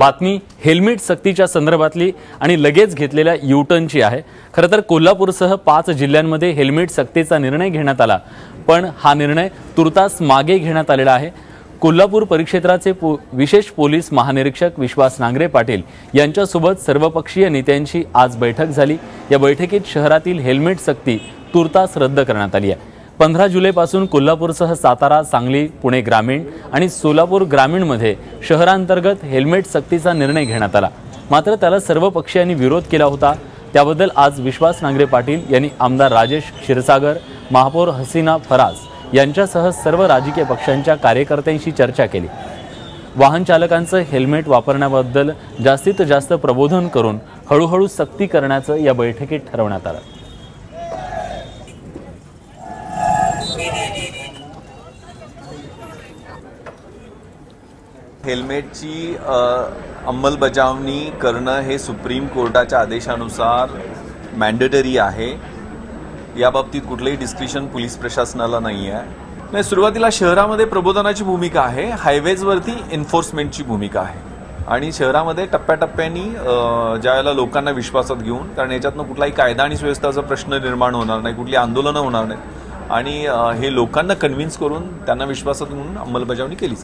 बातमी हेल्मेट सक्तीच्या संदर्भातली आणि लगेच घेतलेल्या यूटर्नची आहे। खरं तर कोल्हापूरसह 5 जिल्ह्यांमध्ये हेल्मेट सक्तीचा निर्णय घेण्यात आला, पण हा निर्णय तुर्तास मागे घेण्यात आलेला आहे। कोल्हापूर परिक्षेत्राचे विशेष पोलीस महानिरीक्षक विश्वास नांगरे पाटील यांच्यासोबत सर्वपक्षीय नेत्यांची आज बैठक झाली। या बैठकीत शहरातील हेल्मेट सक्ती तुर्तास रद्द करण्यात आली आहे। 15 जुलैपासून कोल्हापूरसह सातारा, सांगली, पुणे ग्रामीण आणि सोलापूर ग्रामीणमध्ये शहरांतर्गत हेल्मेट सक्तीचा निर्णय घेण्यात आला, मात्र त्याला सर्व पक्षीयांनी विरोध केला होता। त्याबद्दल आज विश्वास नांगरे पाटील यांनी आमदार राजेश क्षीरसागर, महापौर हसीना फरास यांच्यासह सर्व राजकीय पक्षांच्या कार्यकर्त्यांशी चर्चा केली। वाहन चालकांचं हेल्मेट वापरण्याबद्दल जास्तीत जास्त प्रबोधन करून हळूहळू सक्ती करण्याचं या बैठकीत ठरवण्यात आलं। हेल्मेटची अंमलबजावणी करणं हे सुप्रीम कोर्टाच्या आदेशानुसार मॅन्डेटरी आहे। याबाबतीत कुठलेही डिस्क्रिशन पोलीस प्रशासनाला नाही आहे। सुरुवातीला शहरामध्ये प्रबोधनाची भूमिका आहे, हायवेजवरती एन्फोर्समेंटची भूमिका आहे आणि शहरामध्ये टप्प्याटप्प्याने ज्यावेळेला लोकांना विश्वासात घेऊन, कारण याच्यातनं कुठलाही कायदा आणि सुव्यवस्थेचा प्रश्न निर्माण होणार नाही, कुठली आंदोलनं होणार नाहीत आणि हे लोकांना कन्व्हिन्स करून त्यांना विश्वासात घेऊन अंमलबजावणी केली।